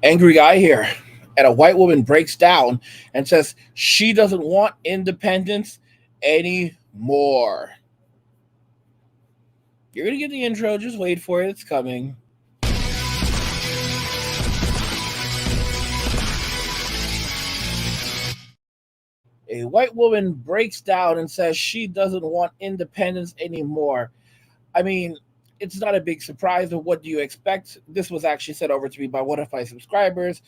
Angry guy here. And a white woman breaks down and says she doesn't want independence anymore. You're going to get the intro. Just wait for it. It's coming. A white woman breaks down and says she doesn't want independence anymore. I mean, it's not a big surprise, but what do you expect? This was actually sent over to me by one of my subscribers,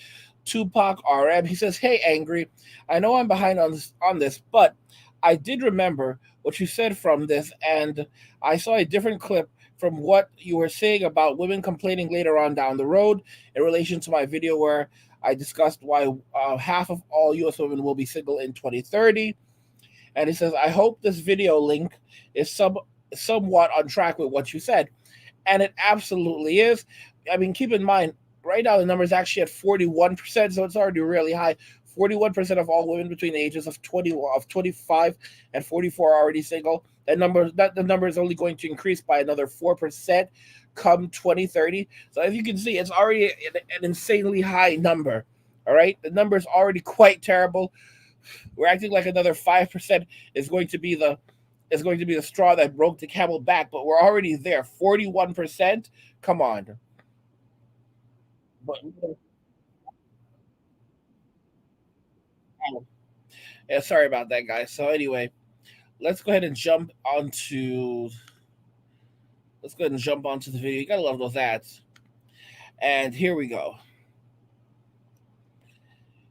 Tupac RM. He says, "Hey, Angry, I know I'm behind on this, but I did remember what you said from this, and I saw a different clip from what you were saying about women complaining later on down the road in relation to my video where I discussed why half of all U.S. women will be single in 2030." And he says, "I hope this video link is somewhat on track with what you said." And it absolutely is. I mean, keep in mind, right now the number is actually at 41%, so it's already really high. 41% of all women between the ages of 25 and 44 are already single. That the number is only going to increase by another 4% come 2030. So as you can see, it's already an insanely high number. All right, the number is already quite terrible. We're acting like another 5% is going to be the straw that broke the camel back, but we're already there. 41%. Come on. But yeah, sorry about that, guys. So anyway, let's go ahead and jump onto the video. You gotta love those ads. And here we go.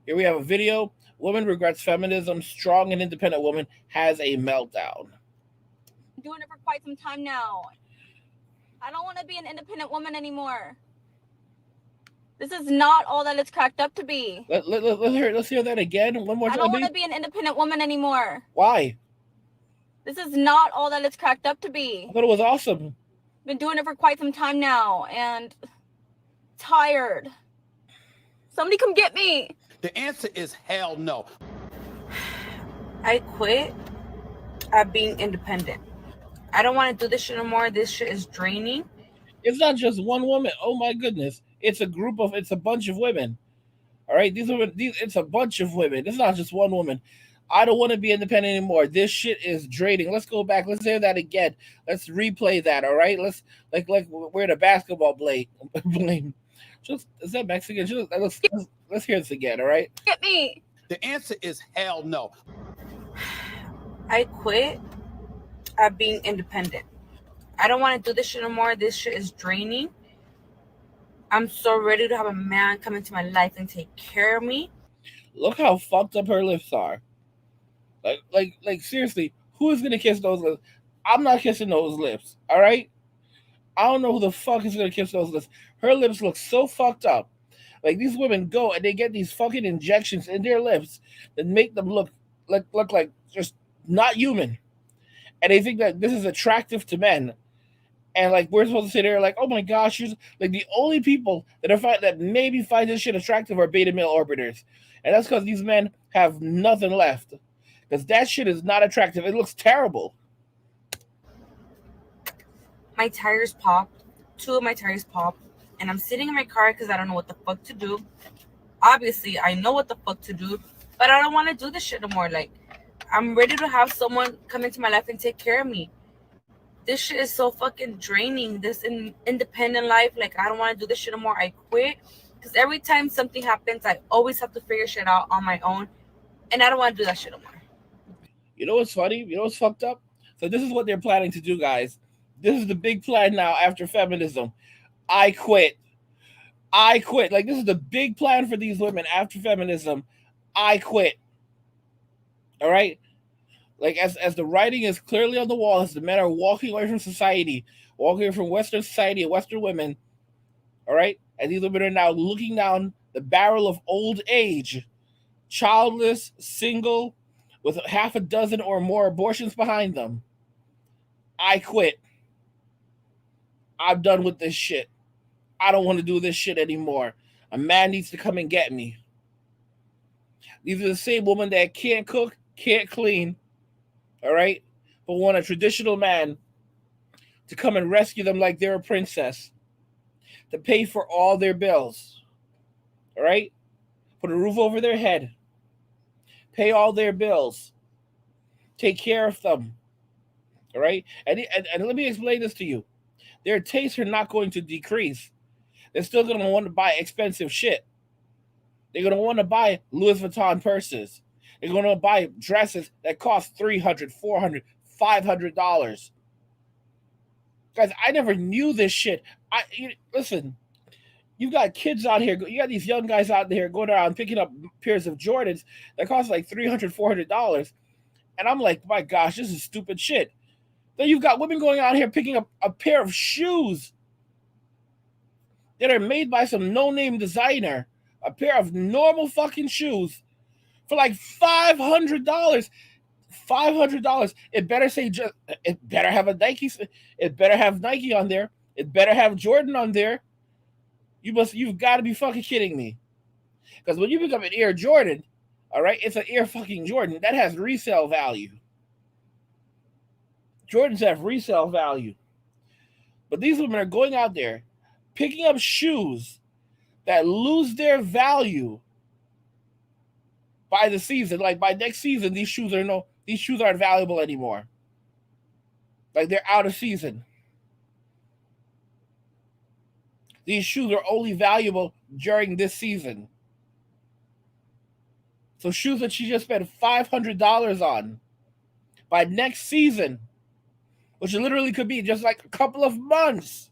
Here we have a video. Woman regrets feminism. Strong and independent woman has a meltdown. Doing it for quite some time now. I don't want to be an independent woman anymore. This is not all that it's cracked up to be. Let's hear that again. One more time. I don't want to be an independent woman anymore. Why? This is not all that it's cracked up to be. I thought it was awesome. Been doing it for quite some time now and tired. Somebody come get me. The answer is hell no. I quit at being independent. I don't want to do this shit anymore. This shit is draining. It's not just one woman. Oh my goodness. It's a bunch of women. All right. It's a bunch of women. It's not just one woman. I don't want to be independent anymore. This shit is draining. Let's go back. Let's hear that again. Let's replay that. All right. Let's like we're in a basketball blame. Just is that Mexican? Let's hear this again. All right. Get me. The answer is hell no. I quit at being independent. I don't want to do this shit anymore. This shit is draining. I'm so ready to have a man come into my life and take care of me. Look how fucked up her lips are. Like seriously, who is gonna kiss those lips? I'm not kissing those lips. All right. I don't know who the fuck is gonna kiss those lips. Her lips look so fucked up. Like these women go and they get these fucking injections in their lips that make them look like just not human. And they think that this is attractive to men. And like we're supposed to sit there like, oh my gosh, like the only people that maybe find this shit attractive are beta male orbiters. And that's because these men have nothing left. Because that shit is not attractive. It looks terrible. My tires popped. 2 of my tires popped. And I'm sitting in my car because I don't know what the fuck to do. Obviously, I know what the fuck to do. But I don't want to do this shit anymore. Like, I'm ready to have someone come into my life and take care of me. This shit is so fucking draining. This independent life. Like, I don't want to do this shit anymore. I quit. Because every time something happens, I always have to figure shit out on my own. And I don't want to do that shit anymore. You know what's funny? You know what's fucked up? So this is what they're planning to do, guys. This is the big plan now after feminism. I quit. I quit. Like this is the big plan for these women after feminism. I quit. All right? Like as the writing is clearly on the wall, as the men are walking away from society, walking away from Western society and Western women, all right? And these women are now looking down the barrel of old age, childless, single, with half a dozen or more abortions behind them. I quit. I'm done with this shit. I don't want to do this shit anymore. A man needs to come and get me. These are the same women that can't cook, can't clean, all right? But want a traditional man to come and rescue them like they're a princess, to pay for all their bills. All right? Put a roof over their head, pay all their bills, take care of them. All right? And let me explain this to you. Their tastes are not going to decrease. They're still going to want to buy expensive shit. They're going to want to buy Louis Vuitton purses. They're going to buy dresses that cost $300, $400, $500. Guys, I never knew this shit. Listen, you got kids out here. You got these young guys out there going around picking up pairs of Jordans that cost like $300, $400. And I'm like, my gosh, this is stupid shit. Then you've got women going out here picking up a pair of shoes that are made by some no-name designer, a pair of normal fucking shoes for like $500. $500. It better say it better have a Nike. It better have Nike on there. It better have Jordan on there. You've got to be fucking kidding me. Because when you pick up an Air Jordan, all right, it's an Air fucking Jordan that has resale value. Jordans have resale value. But these women are going out there picking up shoes that lose their value by the season. Like by next season, these shoes aren't valuable anymore. Like they're out of season. These shoes are only valuable during this season. So shoes that she just spent $500 on by next season, which literally could be just like a couple of months,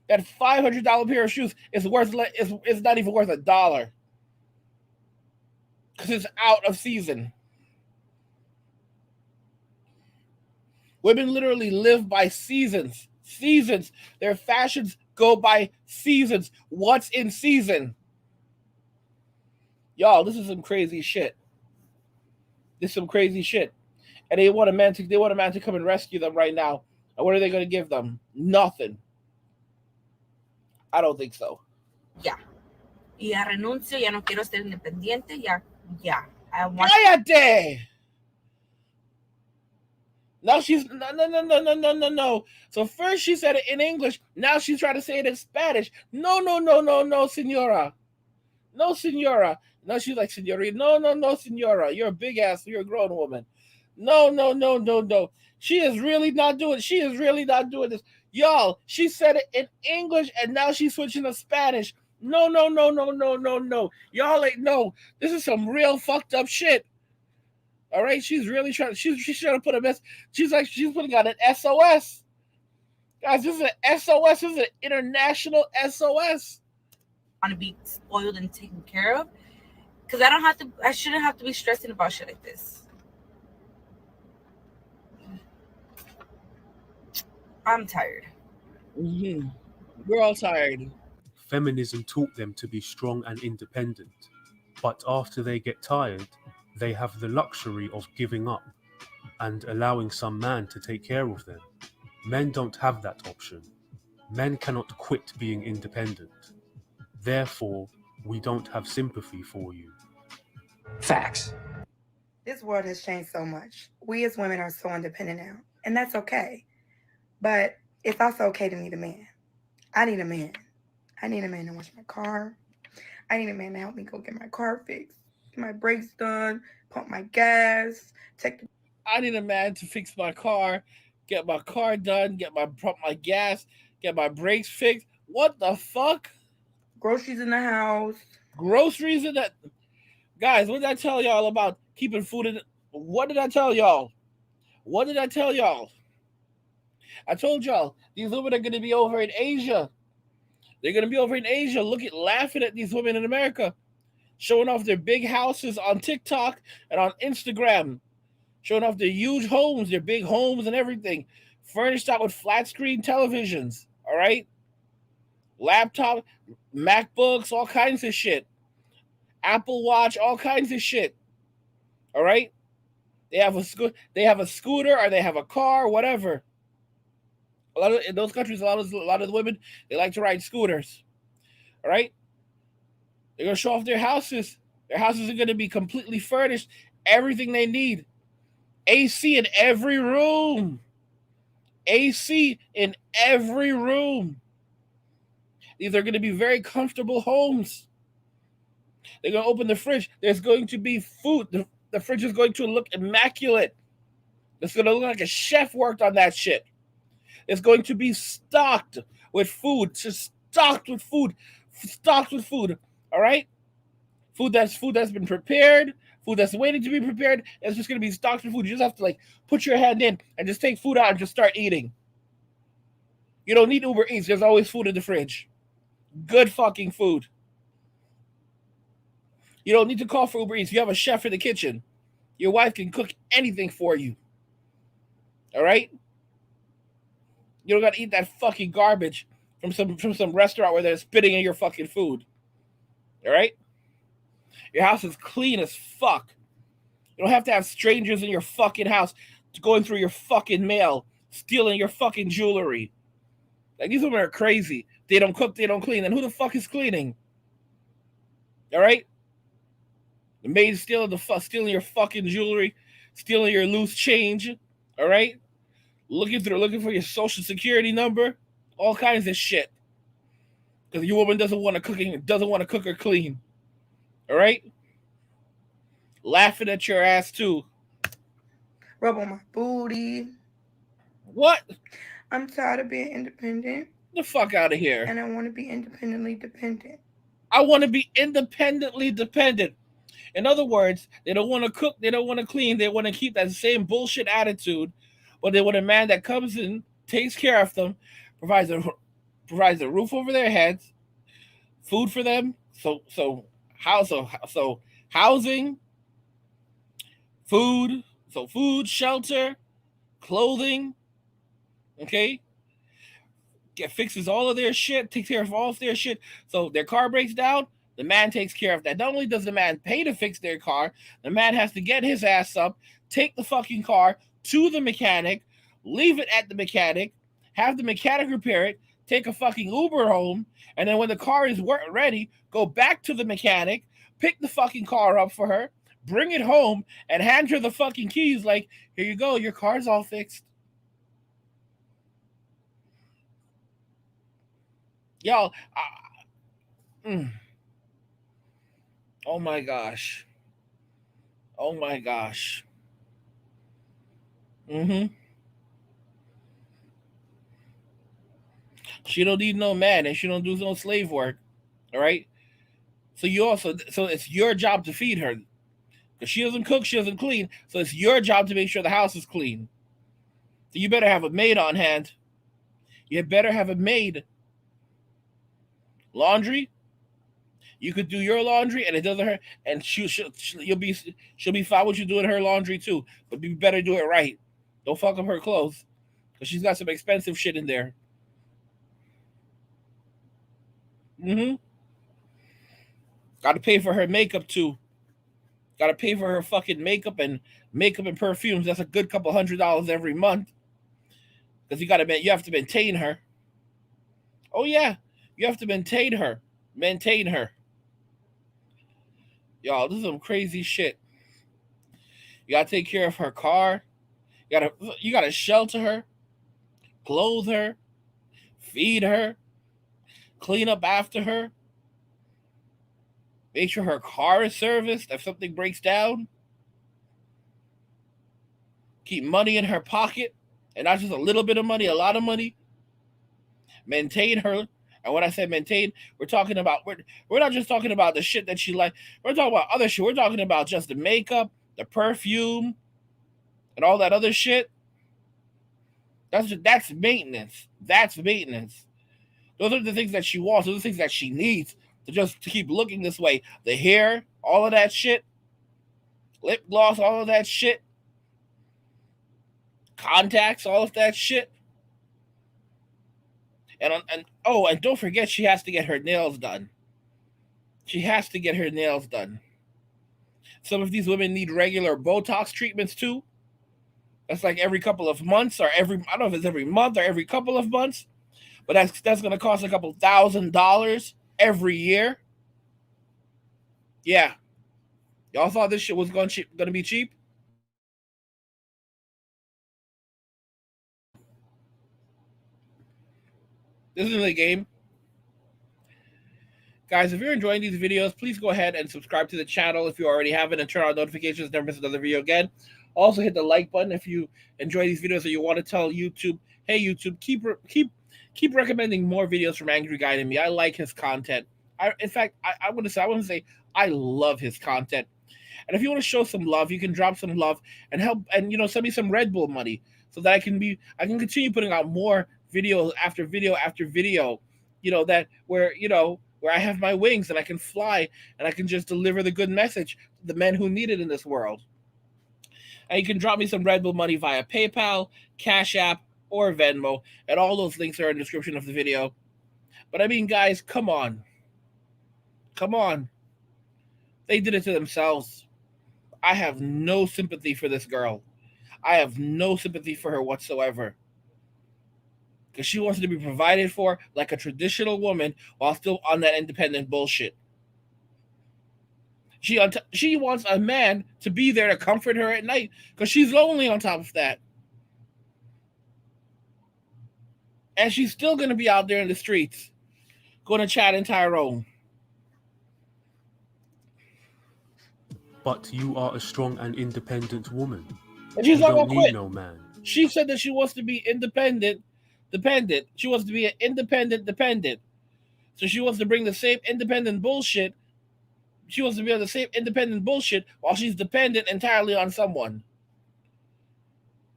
that $500 pair of shoes is not even worth $1 because it's out of season. Women literally live by seasons. Seasons. Their fashions go by seasons. What's in season? Y'all, this is some crazy shit. This is some crazy shit. And they want a man to come and rescue them right now. And what are they going to give them? Nothing. I don't think so. Ya. Y ya renuncio, ya no quiero ser independiente, ya. Cállate! Now she's no. So first she said it in English. Now she's trying to say it in Spanish. No, senora. No, senora. No, she's like, senorita. No, senora. You're a big ass. You're a grown woman. No. She is really not doing this. Y'all, she said it in English and now she's switching to Spanish. No. Y'all ain't no. This is some real fucked up shit. All right, she's really trying. She's trying to put a mess. She's putting out an SOS. Guys, this is an SOS. This is an international SOS. I want to be spoiled and taken care of, because I shouldn't have to be stressing about shit like this. I'm tired. Mm-hmm. We're all tired. Feminism taught them to be strong and independent, but after they get tired, they have the luxury of giving up and allowing some man to take care of them. Men don't have that option. Men cannot quit being independent. Therefore, we don't have sympathy for you. Facts. This world has changed so much. We as women are so independent now, and that's okay. But it's also okay to need a man. I need a man. I need a man to wash my car. I need a man to help me go get my car fixed, get my brakes done, pump my gas, I need a man to fix my car, get my car done, pump my gas, get my brakes fixed. What the fuck? Groceries in the house. Groceries in that. Guys, what did I tell y'all about keeping food in? What did I tell y'all? I told y'all these women are going to be over in Asia. They're going to be over in Asia laughing at these women in America, showing off their big houses on TikTok and on Instagram, showing off their huge homes, their big homes and everything, furnished out with flat screen televisions, all right? Laptop, MacBooks, all kinds of shit. Apple Watch, all kinds of shit. All right? They have a scooter or they have a car, whatever. In those countries, a lot of the women, they like to ride scooters. All right? They're going to show off their houses. Their houses are going to be completely furnished, everything they need. AC in every room. AC in every room. These are going to be very comfortable homes. They're going to open the fridge. There's going to be food. The fridge is going to look immaculate. It's going to look like a chef worked on that shit. It's going to be stocked with food. Just stocked with food. Stocked with food. All right? Food that's been prepared. Food that's waiting to be prepared. It's just going to be stocked with food. You just have to like put your hand in and just take food out and just start eating. You don't need Uber Eats. There's always food in the fridge. Good fucking food. You don't need to call for Uber Eats. You have a chef in the kitchen. Your wife can cook anything for you. All right? You don't got to eat that fucking garbage from some restaurant where they're spitting in your fucking food. All right? Your house is clean as fuck. You don't have to have strangers in your fucking house going through your fucking mail, stealing your fucking jewelry. Like, these women are crazy. They don't cook, they don't clean. Then who the fuck is cleaning? All right? The maid stealing your fucking jewelry, stealing your loose change. All right? Looking for your social security number, all kinds of shit. Because your woman doesn't want to cook or clean. All right? Laughing at your ass too. Rub on my booty. What? I'm tired of being independent. Get the fuck out of here. And I want to be independently dependent. I want to be independently dependent. In other words, they don't want to cook, they don't want to clean, they want to keep that same bullshit attitude, but they want a man that comes in, takes care of them, provides a roof over their heads, food for them, so housing, food, shelter, clothing, okay? Fixes all of their shit, takes care of all of their shit. So their car breaks down, the man takes care of that. Not only does the man pay to fix their car, the man has to get his ass up, take the fucking car to the mechanic, leave it at the mechanic, have the mechanic repair it, take a fucking Uber home, and then when the car is ready, go back to the mechanic, pick the fucking car up for her, bring it home, and hand her the fucking keys like, here you go, your car's all fixed. Y'all, oh my gosh. Oh my gosh. She don't need no man and she don't do no slave work. All right? So it's your job to feed her. Because she doesn't cook, she doesn't clean. So it's your job to make sure the house is clean. So you better have a maid on hand. You better have a maid. Laundry, you could do your laundry and it doesn't hurt, and she'll be fine with you doing her laundry too. But you better do it right. Don't fuck up her clothes, because she's got some expensive shit in there. Got to pay for her makeup too. Got to pay for her fucking makeup and perfumes. That's a good couple $100 every month, because you have to maintain her. Oh yeah. You have to maintain her. Y'all, this is some crazy shit. You gotta take care of her car. You gotta shelter her, clothe her, feed her, clean up after her, make sure her car is serviced if something breaks down. Keep money in her pocket, and not just a little bit of money, a lot of money. Maintain her. And when I say maintain, we're not just talking about the shit that she likes. We're talking about other shit. We're talking about just the makeup, the perfume, and all that other shit. That's maintenance. That's maintenance. Those are the things that she wants. Those are the things that she needs to keep looking this way. The hair, all of that shit. Lip gloss, all of that shit. Contacts, all of that shit. And don't forget, she has to get her nails done. Some of these women need regular Botox treatments too. That's like every couple of months, or I don't know if it's every month or every couple of months, but that's going to cost a couple $1,000 every year. Yeah. Y'all thought this shit was going to be cheap? This isn't a game. Guys, if you're enjoying these videos, please go ahead and subscribe to the channel if you already haven't, and turn on notifications, never miss another video again. Also, hit the like button if you enjoy these videos or you want to tell YouTube, hey YouTube, keep recommending more videos from Angry Guy to me. I like his content. In fact, I want to say I love his content. And if you want to show some love, you can drop some love and help, and send me some Red Bull money so that I can continue putting out more video after video after video. Where I have my wings and I can fly and I can just deliver the good message to the men who need it in this world. And you can drop me some Red Bull money via PayPal, Cash App, or Venmo, and all those links are in the description of the video. But I mean, guys, come on. Come on. They did it to themselves. I have no sympathy for this girl. I have no sympathy for her whatsoever. Because she wants to be provided for like a traditional woman while still on that independent bullshit. She wants a man to be there to comfort her at night because she's lonely on top of that. And she's still going to be out there in the streets going to Chad and Tyrone. But you are a strong and independent woman. And she's You not don't going to need quit. no man. She said that she wants to be independent. She wants to be an independent dependent. So she wants to bring the same independent bullshit. She wants to be on the same independent bullshit while she's dependent entirely on someone.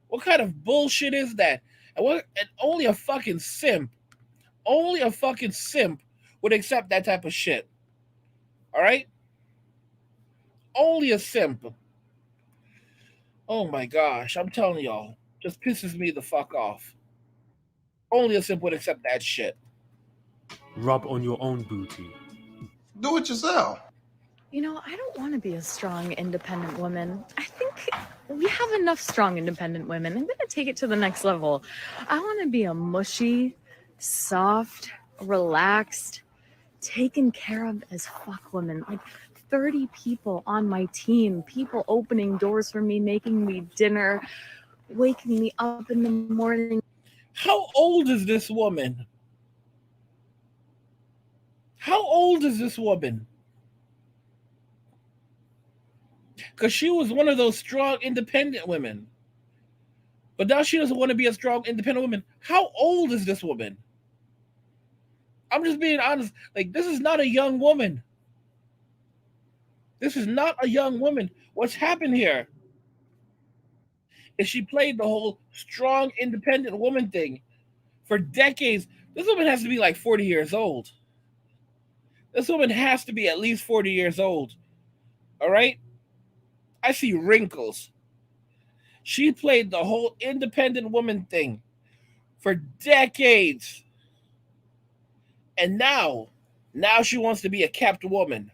What kind of bullshit is that? And only a fucking simp would accept that type of shit. All right? Only a simp. Oh my gosh, I'm telling y'all, just pisses me the fuck off. Only a simp would accept that shit. Rub on your own booty. Do it yourself. I don't want to be a strong, independent woman. I think we have enough strong, independent women. I'm going to take it to the next level. I want to be a mushy, soft, relaxed, taken care of as fuck woman. Like 30 people on my team, people opening doors for me, making me dinner, waking me up in the morning. How old is this woman? How old is this woman? Because she was one of those strong, independent women. But now she doesn't want to be a strong, independent woman. How old is this woman? I'm just being honest. Like, this is not a young woman. This is not a young woman. What's happened here is she played the whole strong, independent woman thing for decades. This woman has to be like 40 years old. This woman has to be at least 40 years old. All right? I see wrinkles. She played the whole independent woman thing for decades. And now she wants to be a kept woman.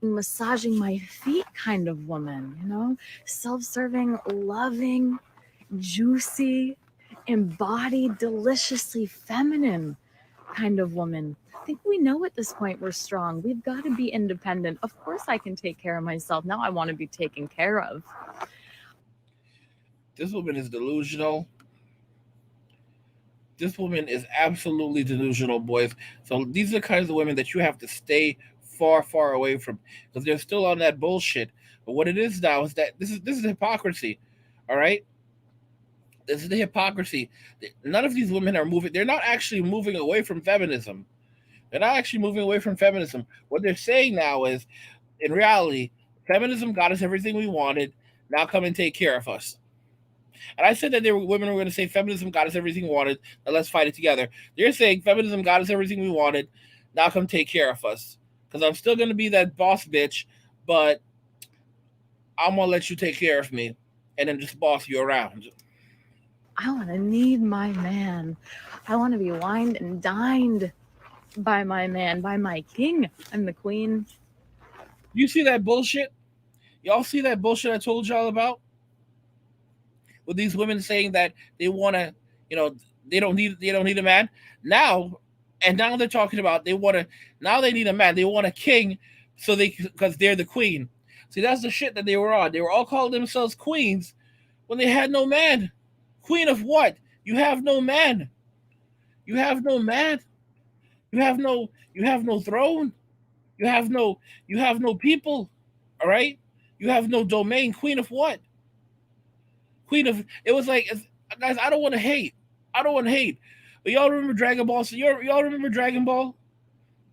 Massaging my feet kind of woman, self-serving, loving, juicy, embodied, deliciously feminine kind of woman. I think we know at this point we're strong. We've got to be independent. Of course I can take care of myself. Now I want to be taken care of. This woman is delusional. This woman is absolutely delusional, boys. So these are the kinds of women that you have to stay far, far away from because they're still on that bullshit. But what it is now is that this is hypocrisy. All right? This is the hypocrisy. None of these women are moving. They're not actually moving away from feminism. They're not actually moving away from feminism. What they're saying now is, in reality, feminism got us everything we wanted. Now come and take care of us. And I said that women were going to say feminism got us everything we wanted. Now let's fight it together. They're saying feminism got us everything we wanted. Now come take care of us. Because I'm still going to be that boss bitch, but I'm going to let you take care of me and then just boss you around. I want to need my man. I want to be wined and dined by my man, by my king. I'm the queen. You see that bullshit? Y'all see that bullshit I told y'all about? With these women saying that they want to, they don't need a man. Now they're talking about they need a man. They want a king because they're the queen. See, that's the shit that they were on. They were all calling themselves queens when they had no man. Queen of what? You have no man. You have no man. you have no throne. You have no people. All right? You have no domain. Queen of what? Queen of it was like guys, I don't want to hate. I don't want to hate. But y'all remember Dragon Ball? So y'all remember Dragon Ball?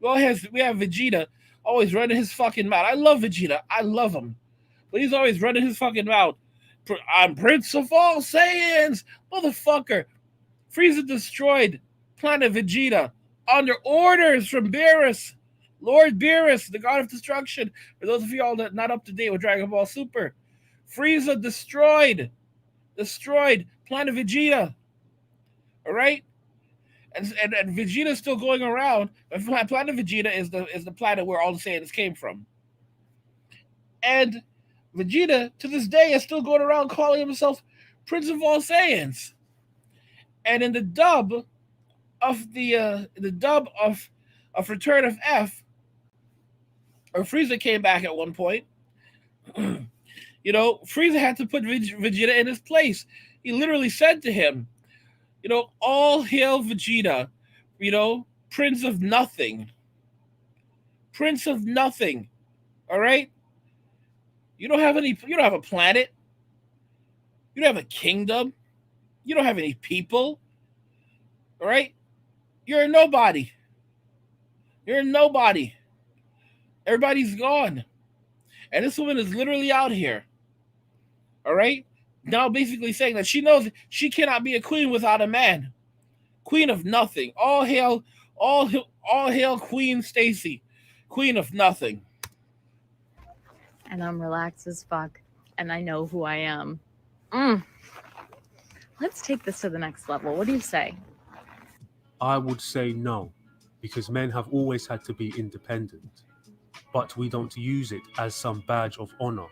We have Vegeta always running his fucking mouth. I love Vegeta. I love him. But he's always running his fucking mouth. I'm Prince of all Saiyans, motherfucker. Frieza destroyed planet Vegeta under orders from Beerus, Lord Beerus, the god of destruction. For those of you all that not up to date with Dragon Ball Super, Frieza destroyed planet Vegeta. All right, and Vegeta's still going around. But planet Vegeta is the planet where all the Saiyans came from, and Vegeta to this day is still going around calling himself Prince of all Saiyans. And in the dub of Return of F, or Frieza came back at one point. Frieza had to put Vegeta in his place. He literally said to him, all hail Vegeta, Prince of nothing. Prince of nothing. All right? You don't have a planet. You don't have a kingdom. You don't have any people. All right? You're a nobody. You're a nobody. Everybody's gone. And this woman is literally out here. All right? Now basically saying that she knows she cannot be a queen without a man. Queen of nothing. All hail Queen Stacy. Queen of nothing. And I'm relaxed as fuck. And I know who I am. Let's take this to the next level. What do you say? I would say no, because men have always had to be independent. But we don't use it as some badge of honor.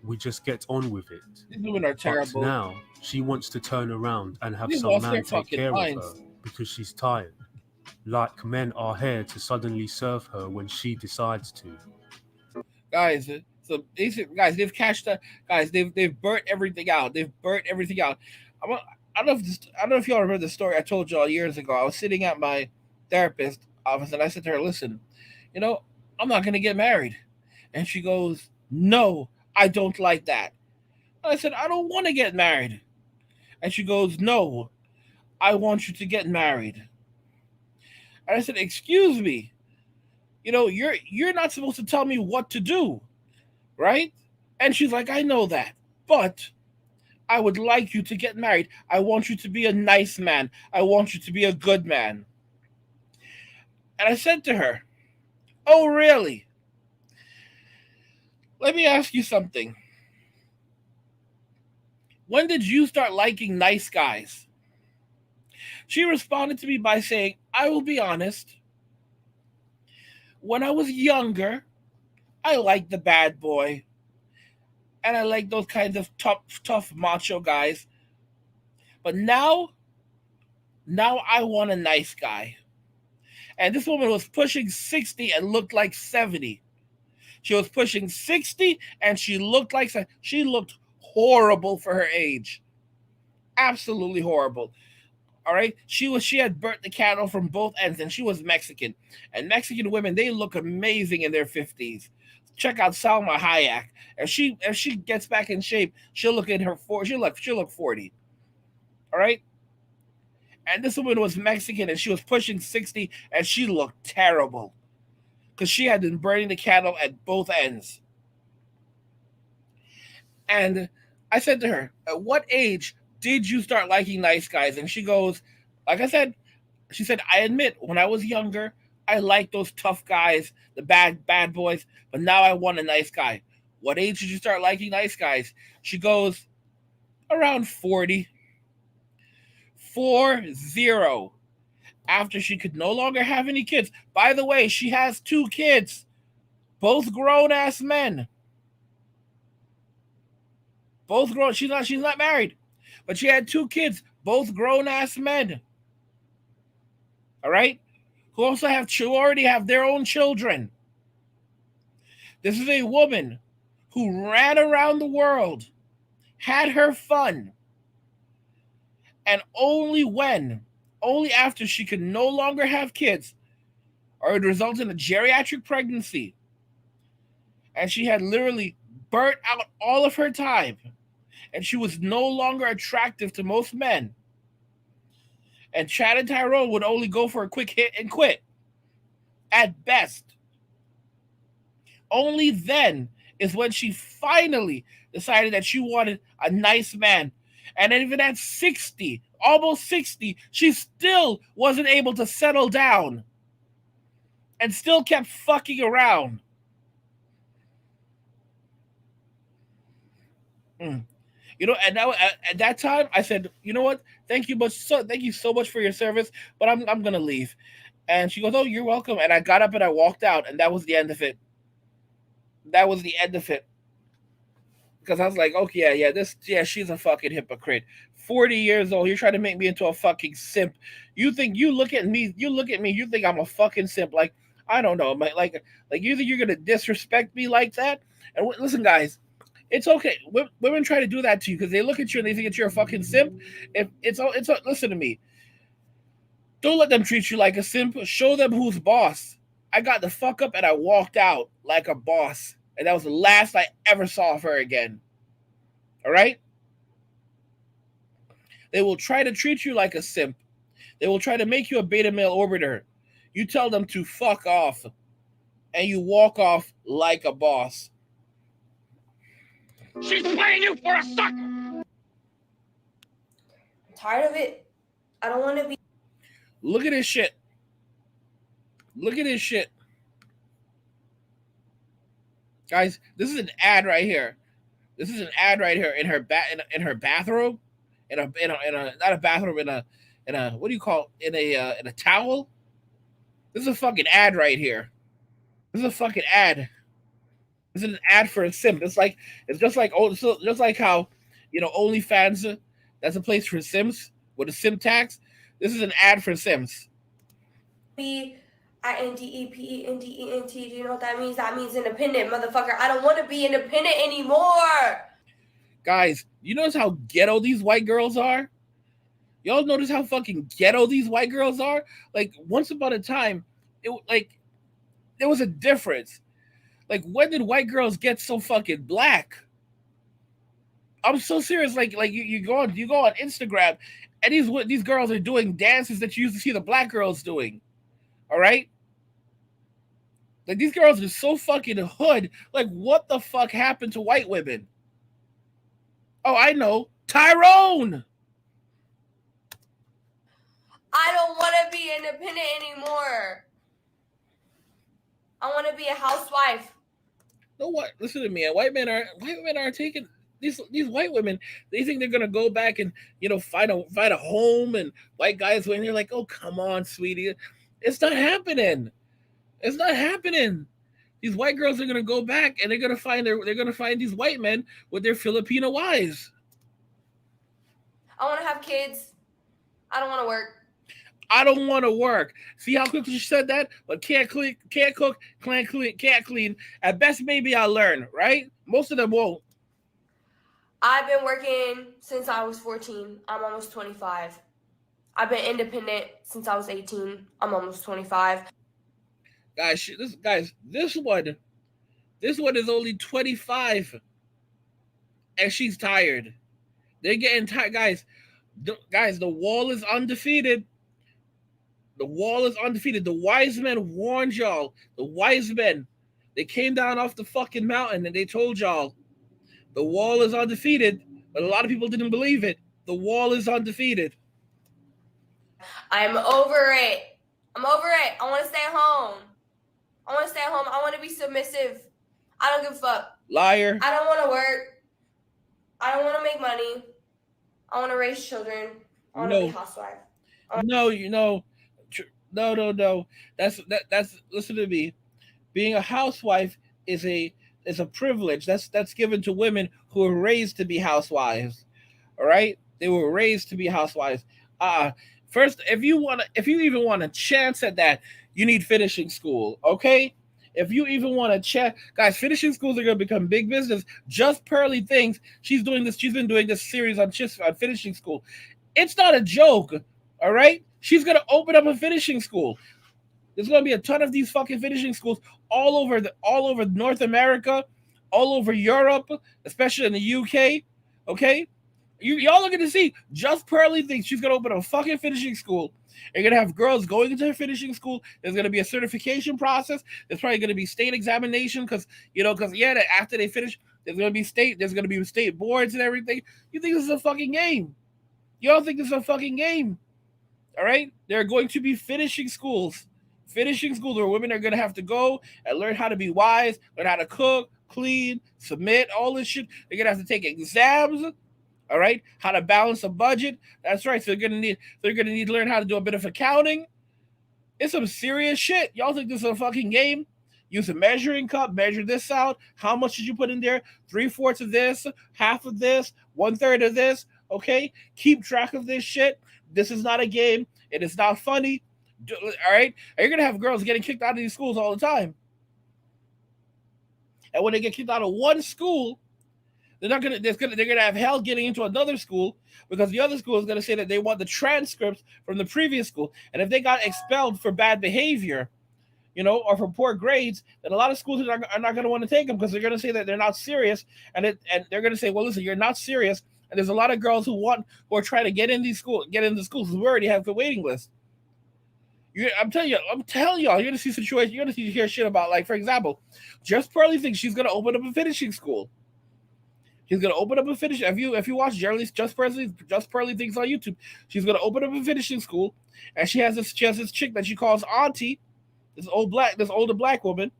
We just get on with it. These women are terrible. But now she wants to turn around and have These some lost man their take fucking care minds. of her because she's tired. Like men are here to suddenly serve her when she decides to. Guys, so they've cashed up. Guys, they've burnt everything out. They've burnt everything out. I don't know if y'all remember the story I told y'all years ago. I was sitting at my therapist office and I said to her, "Listen, I'm not gonna get married," and she goes, "No, I don't like that." And I said, "I don't want to get married," and she goes, "No, I want you to get married." And I said, "Excuse me, you're not supposed to tell me what to do, right?" And she's like, "I know that, but I would like you to get married. I want you to be a nice man. I want you to be a good man." And I said to her, "Oh, really? Let me ask you something. When did you start liking nice guys?" She responded to me by saying, "I will be honest. When I was younger, I liked the bad boy. And I like those kinds of tough macho guys. But now I want a nice guy." And this woman was pushing 60 and looked like 70. She was pushing 60 and she looked horrible for her age. Absolutely horrible. All right. She had burnt the candle from both ends, and she was Mexican. And Mexican women, they look amazing in their 50s. Check out Salma Hayek. If she gets back in shape, she'll look in her 40. She'll look 40. All right. And this woman was Mexican and she was pushing 60 and she looked terrible because she had been burning the candle at both ends. And I said to her, "At what age did you start liking nice guys?" And she goes, like I said, she said, "I admit when I was younger, I liked those tough guys, the bad boys, but now I want a nice guy." "What age did you start liking nice guys?" She goes, "Around 40. 40. After she could no longer have any kids. By the way, she has 2 kids, both grown-ass men. Both grown. She's not married, but she had 2 kids, both grown-ass men. All right? Who already have their own children. This is a woman who ran around the world, had her fun, and only after she could no longer have kids or it resulted in a geriatric pregnancy, and she had literally burnt out all of her time, and she was no longer attractive to most men, and Chad and Tyrone would only go for a quick hit and quit, at best. Only then is when she finally decided that she wanted a nice man. And even at 60, almost 60, she still wasn't able to settle down and still kept fucking around. You know, and now at that time, I said, you know what? Thank you so much for your service, but I'm gonna leave. And she goes, oh, you're welcome. And I got up and I walked out, and that was the end of it. That was the end of it. Because I was like, okay, she's a fucking hypocrite. 40 years old, you're trying to make me into a fucking simp. You look at me, you think I'm a fucking simp. Like, I don't know, like you think you're gonna disrespect me like that? And listen, guys, it's okay. Women try to do that to you because they look at you and they think that you're a fucking simp. Listen to me. Don't let them treat you like a simp. Show them who's boss. I got the fuck up and I walked out like a boss. And that was the last I ever saw of her again. All right? They will try to treat you like a simp. They will try to make you a beta male orbiter. You tell them to fuck off. And you walk off like a boss. She's playing you for a sucker! I'm tired of it. I don't want to be. Look at this shit. Look at this shit. Guys, this is an ad right here. This is an ad right here in her bathroom, in a not a bathroom, in a what do you call it? In a towel. This is a fucking ad right here. This is a fucking ad. This is an ad for a simp. It's just like how, you know, OnlyFans, that's a place for simps with a simp tax. This is an ad for Sims. INDEPENDENT. Do you know what that means? That means independent, motherfucker. I don't want to be independent anymore. Guys, you notice how ghetto these white girls are? Y'all notice how fucking ghetto these white girls are? Like, once upon a time, there was a difference. Like, when did white girls get so fucking black? I'm so serious. Like you go on Instagram, and these girls are doing dances that you used to see the black girls doing. All right? Like, these girls are so fucking hood. Like, what the fuck happened to white women? Oh, I know. Tyrone! I don't want to be independent anymore. I want to be a housewife. No, what? Listen to me. White men are taking these white women. They think they're gonna go back and, you know, find a home, and white guys when they're like, oh, come on, sweetie. It's not happening. It's not happening. These white girls are gonna go back and they're gonna find these white men with their Filipino wives. I want to have kids. I don't want to work. I don't want to work. See how quickly she said that? But can't cook, can't clean. At best, maybe I'll learn, right? Most of them won't. I've been working since I was 14. I'm almost 25. I've been independent since I was 18. I'm almost 25. Guys, this one is only 25, and she's tired. They're getting tired, guys. Guys, the wall is undefeated. The wall is undefeated. The wise men warned y'all. The wise men, they came down off the fucking mountain and they told y'all the wall is undefeated, but a lot of people didn't believe it. The wall is undefeated. I'm over it. I'm over it. I want to stay home. I want to stay home. I want to be submissive. I don't give a fuck. Liar. I don't want to work. I don't want to make money. I want to raise children. I want to be a housewife. No. That's listen to me. Being a housewife is a privilege. That's given to women who are raised to be housewives. All right? They were raised to be housewives. First, if you even want a chance at that, you need finishing school, okay? If you even want to check, guys, finishing schools are going to become big business. Just Pearly thinks she's been doing this series on finishing school. It's not a joke, all right? She's going to open up a finishing school. There's going to be a ton of these fucking finishing schools all over North America, all over Europe, especially in the UK. Okay, y'all are going to see Just Pearly thinks she's going to open a fucking finishing school. You're going to have girls going into her finishing school. There's going to be a certification process. There's probably going to be state examination because after they finish, there's going to be state boards and everything. You think this is a fucking game? Y'all think this is a fucking game? All right? There are going to be finishing schools where women are going to have to go and learn how to be wise, learn how to cook, clean, submit, all this shit. They're going to have to take exams. All right, how to balance a budget. That's right. So they're gonna need to learn how to do a bit of accounting. It's some serious shit. Y'all think this is a fucking game? Use a measuring cup, measure this out. How much did you put in there? 3/4 of this, half of this, 1/3 of this. Okay, keep track of this shit. This is not a game. It is not funny. All right, and you're gonna have girls getting kicked out of these schools all the time. And when they get kicked out of one school, they're gonna have hell getting into another school because the other school is gonna say that they want the transcripts from the previous school, and if they got expelled for bad behavior, or for poor grades, then a lot of schools are not gonna want to take them because they're gonna say that they're not serious, and they're gonna say, well, listen, you're not serious, and there's a lot of girls who are trying to get into schools. We already have the waiting list. I'm telling y'all, you're gonna see situations, you're gonna hear shit about, like, for example, Just Pearly thinks she's gonna open up a finishing school. She's gonna open up a finish. If you watch Just Pearly things on YouTube, she's gonna open up a finishing school, and she has this chick that she calls Auntie, this older black woman,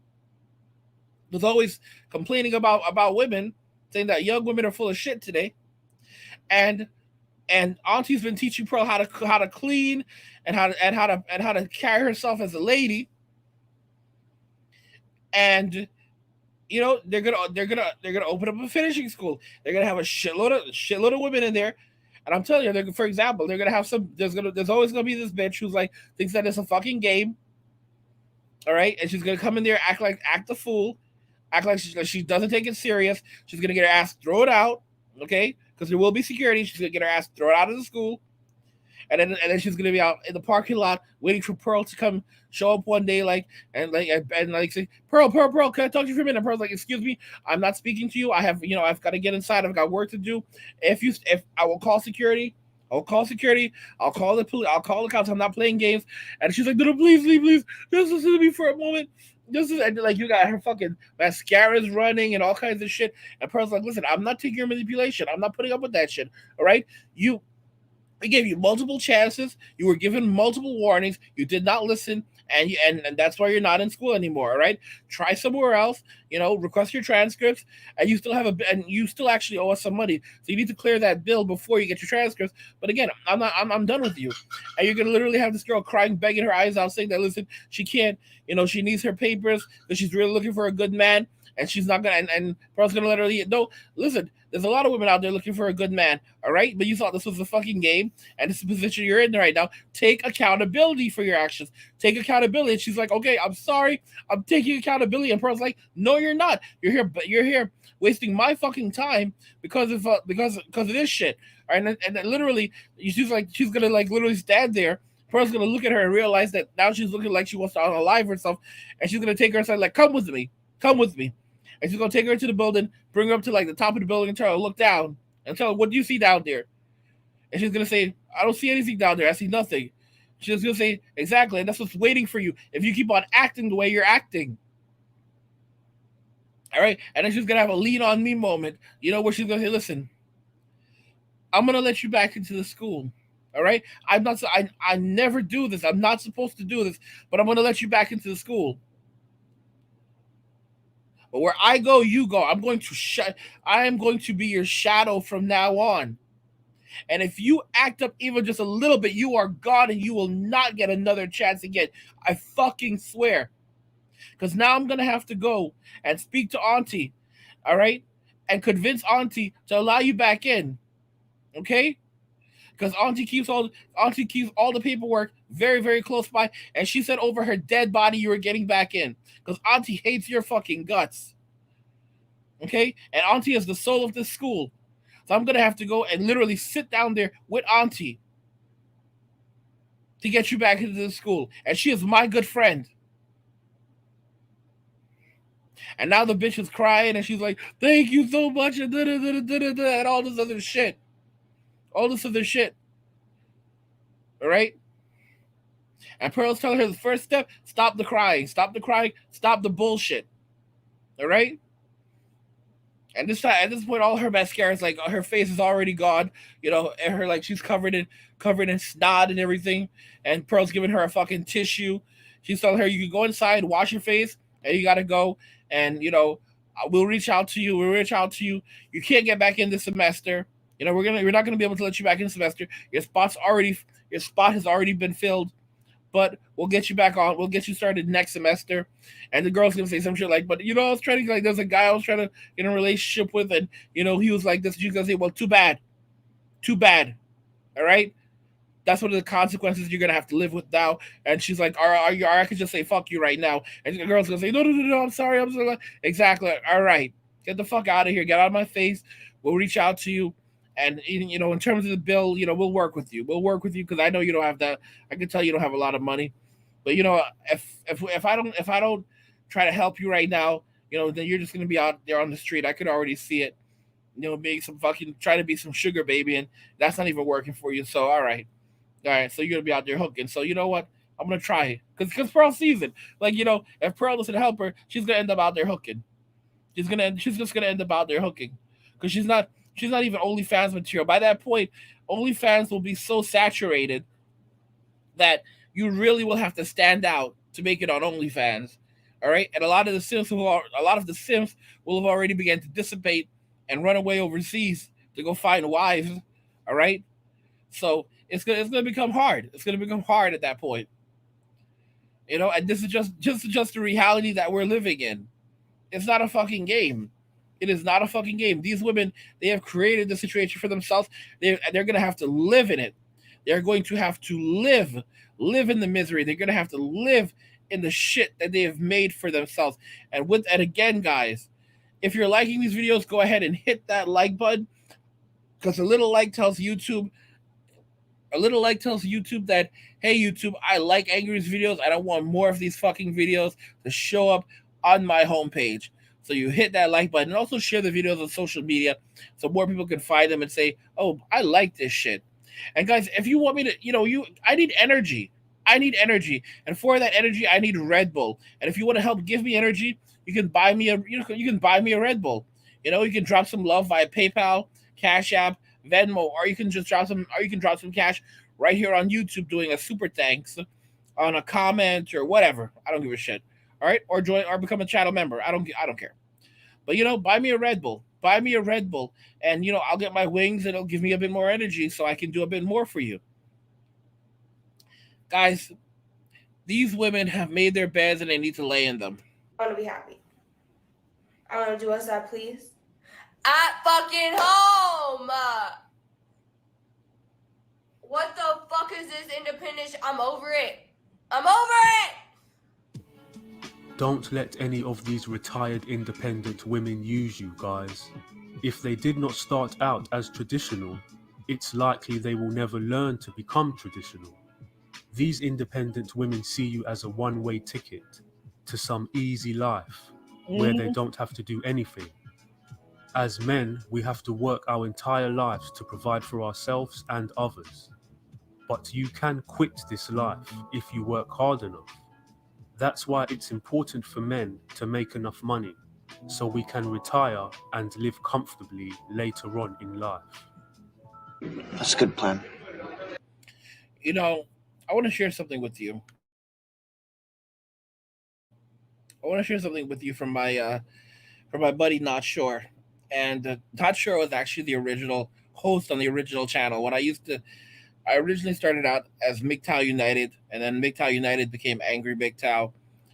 who's always complaining about women, saying that young women are full of shit today, and Auntie's been teaching Pearl how to clean and how to carry herself as a lady, and they're gonna open up a finishing school. They're gonna have a shitload of women in there, and I'm telling you, for example, they're gonna have some. There's always gonna be this bitch who's like thinks that it's a fucking game. All right, and she's gonna come in there, act a fool, act like she doesn't take it serious. She's gonna get her ass thrown out, okay? Because there will be security. She's gonna get her ass thrown out of the school, and then she's gonna be out in the parking lot waiting for Pearl to come show up one day, and say, Pearl, can I talk to you for a minute? And Pearl's like, excuse me, I'm not speaking to you. I've got to get inside. I've got work to do. If I will call security. I'll call security. I'll call the police. I'll call the cops. I'm not playing games. And she's like, no, please. Just listen to me for a moment. You got her fucking mascara's running and all kinds of shit. And Pearl's like, listen, I'm not taking your manipulation. I'm not putting up with that shit. All right? I gave you multiple chances. You were given multiple warnings. You did not listen, and that's why you're not in school anymore. All right, try somewhere else. Request your transcripts, and you still actually owe us some money. So you need to clear that bill before you get your transcripts. But again, I'm done with you, and you're gonna literally have this girl crying, begging her eyes out, saying that listen, she can't. She needs her papers because she's really looking for a good man. And she's not gonna, and Pearl's gonna let her leave. No, listen, there's a lot of women out there looking for a good man, all right? But you thought this was a fucking game, and this is the position you're in right now. Take accountability for your actions. Take accountability. And she's like, okay, I'm sorry, I'm taking accountability. And Pearl's like, no, you're not. You're here wasting my fucking time because of this shit. All right, and then literally, she's gonna literally stand there. Pearl's gonna look at her and realize that now she's looking like she wants to unalive herself, and she's gonna take her aside, like, come with me. And she's going to take her to the building, bring her up to the top of the building and tell her to look down and tell her, what do you see down there? And she's going to say, I don't see anything down there. I see nothing. She's going to say, exactly. And that's what's waiting for you if you keep on acting the way you're acting. All right. And then she's going to have a lean on me moment, where she's going to say, listen, I'm going to let you back into the school. All right. I never do this. I'm not supposed to do this, but I'm going to let you back into the school. But where I go, you go. I am going to be your shadow from now on. And if you act up even just a little bit, you are gone and you will not get another chance again. I fucking swear. Because now I'm going to have to go and speak to Auntie. All right? And convince Auntie to allow you back in. Okay? Because Auntie keeps all the paperwork very, very close by. And she said over her dead body you were getting back in. Because Auntie hates your fucking guts. Okay? And Auntie is the soul of this school. So I'm going to have to go and literally sit down there with Auntie. to get you back into the school. And she is my good friend. And now the bitch is crying and she's like, thank you so much, and and all this other shit. All this other shit. All right? And Pearl's telling her the first step, stop the crying, stop the bullshit. All right? And this time, at this point, all her mascara is like, her face is already gone. You know, and her, like, she's covered in snot and everything. And Pearl's giving her a fucking tissue. She's telling her, you can go inside, wash your face, and you gotta go. And, you know, we'll reach out to you. You can't get back in this semester. You know, we're not gonna be able to let you back in the semester. Your spot has already been filled. But we'll get you back on. We'll get you started next semester. And the girl's gonna say some shit like, but you know, I was trying to, like, there's a guy I was trying to get in a relationship with, and you know, he was like this. She's gonna say, well, too bad. All right, that's one of the consequences you're gonna have to live with now. And she's like, I could just say fuck you right now. And the girl's gonna say, no, I'm sorry, exactly. All right, get the fuck out of here. Get out of my face. We'll reach out to you. And, you know, in terms of the bill, you know, we'll work with you. Because I know you don't have that. I can tell you don't have a lot of money. But, you know, if I don't try to help you right now, you know, then you're just going to be out there on the street. I could already see it. You know, being trying to be some sugar baby, and that's not even working for you. So, all right. So you're going to be out there hooking. So, you know what? I'm going to try it. Because Pearl sees it. Like, you know, if Pearl doesn't help her, she's going to end up out there hooking. She's just going to end up out there hooking. Because she's not even OnlyFans material. By that point, OnlyFans will be so saturated that you really will have to stand out to make it on OnlyFans. All right, and a lot of the Sims will have already begun to dissipate and run away overseas to go find wives. All right, so it's gonna become hard. It's gonna become hard at that point. You know, and this is just the reality that we're living in. It's not a fucking game. It is not a fucking game. These women, they have created the situation for themselves. They're going to have to live in it. They're going to have to live in the misery. They're going to have to live in the shit that they have made for themselves. And again, guys, if you're liking these videos, go ahead and hit that like button, because a little like tells YouTube that, hey, YouTube, I like Angry's videos. I don't want more of these fucking videos to show up on my homepage. So you hit that like button, and also share the videos on social media so more people can find them and say, oh, I like this shit. And guys, if you want me to, you know, I need energy. And for that energy, I need Red Bull. And if you want to help give me energy, you can buy me a Red Bull. You know, you can drop some love via PayPal, Cash App, Venmo, or you can drop some cash right here on YouTube doing a super thanks on a comment or whatever. I don't give a shit. All right, or join or become a channel member. I don't care. But, you know, buy me a Red Bull, and, you know, I'll get my wings and it'll give me a bit more energy so I can do a bit more for you. Guys, these women have made their beds and they need to lay in them. I want to be happy. I want to do what's that, please. At fucking home. What the fuck is this independence? I'm over it. Don't let any of these retired independent women use you, guys. If they did not start out as traditional, it's likely they will never learn to become traditional. These independent women see you as a one-way ticket to some easy life where they don't have to do anything. As men, we have to work our entire lives to provide for ourselves and others. But you can quit this life if you work hard enough. That's why it's important for men to make enough money so we can retire and live comfortably later on in life. That's a good plan. You know, I want to share something with you. From my buddy Not Sure. And Not Sure was actually the original host on the original channel. I originally started out as MGTOW United, and then MGTOW United became Angry MGTOW.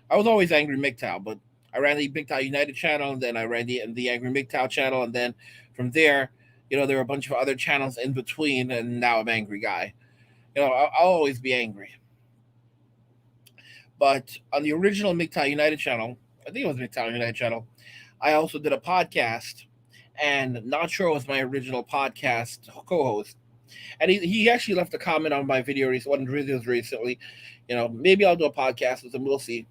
I was always Angry MGTOW, but I ran the MGTOW United channel, and then I ran the Angry MGTOW channel, and then from there, you know, there were a bunch of other channels in between, and now I'm Angry Guy. You know, I'll always be angry. But on the original MGTOW United channel, I think it was MGTOW United channel, I also did a podcast, and Not Sure was my original podcast co-host. And he actually left a comment on my video, one of the videos recently. Maybe I'll do a podcast with him. We'll see.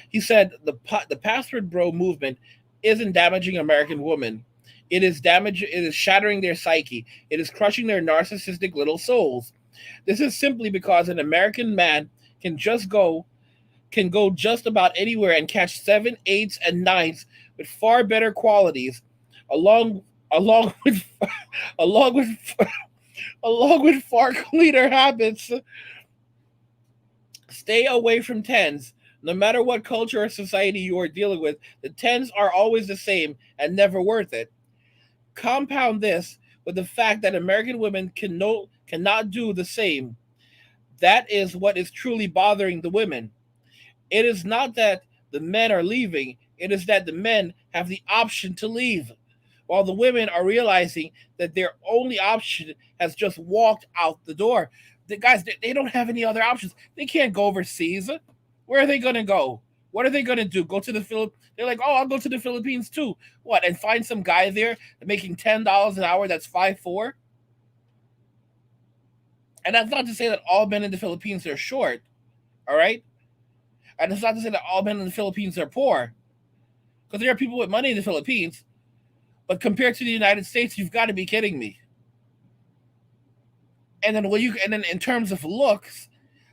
He said the password bro movement isn't damaging American women. It is shattering their psyche. It is crushing their narcissistic little souls. This is simply because an American man can go just about anywhere and catch 7, 8s, and 9s with far better qualities, along with far cleaner habits. Stay away from 10s. No matter what culture or society you are dealing with, the 10s are always the same and never worth it. Compound this with the fact that American women cannot do the same. That is what is truly bothering the women. It is not that the men are leaving. It is that the men have the option to leave, while the women are realizing that their only option has just walked out the door. The guys, they don't have any other options. They can't go overseas. Where are they going to go? What are they going to do? Go to the Philippines? They're like, oh, I'll go to the Philippines too. What, and find some guy there making $10 an hour that's 5'4"? And that's not to say that all men in the Philippines are short, all right? And it's not to say that all men in the Philippines are poor, because there are people with money in the Philippines. But compared to the United States, you've got to be kidding me. And then in terms of looks,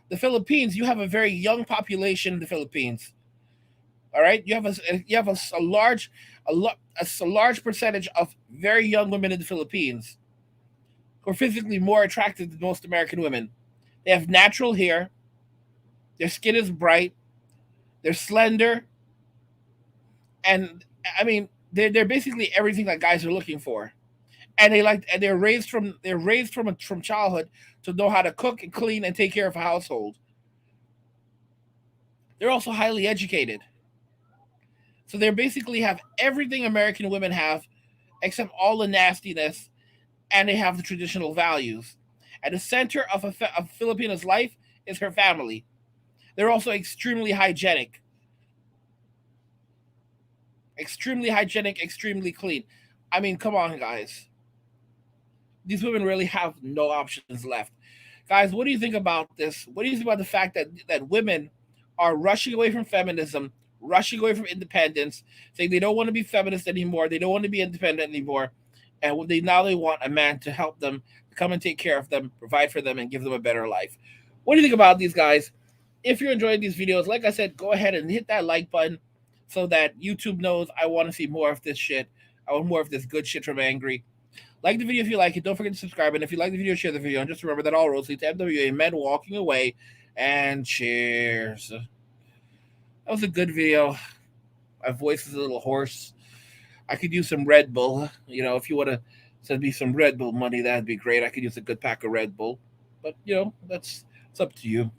the Philippines, you have a very young population in the Philippines. All right, you have a large percentage of very young women in the Philippines who are physically more attractive than most American women. They have natural hair. Their skin is bright. They're slender. And I mean, they're basically everything that guys are looking for. And they're raised from childhood to know how to cook and clean and take care of a household. They're also highly educated. So they basically have everything American women have, except all the nastiness, and they have the traditional values. At the center of a Filipina's life is her family. They're also extremely hygienic. Extremely clean. I mean, come on, guys. These women really have no options left. Guys, what do you think about this? What do you think about the fact that women are rushing away from feminism, rushing away from independence, saying they don't want to be feminist anymore, they don't want to be independent anymore, and they want a man to help them, to come and take care of them, provide for them, and give them a better life? What do you think about these guys? If you're enjoying these videos, like I said, go ahead and hit that like button so that YouTube knows I want to see more of this shit. I want more of this good shit from Angry. Like the video if you like it. Don't forget to subscribe. And if you like the video, share the video. And just remember that all roads lead to MWA men walking away. And cheers. That was a good video. My voice is a little hoarse. I could use some Red Bull. If you want to send me some Red Bull money, that'd be great. I could use a good pack of Red Bull. But, it's up to you.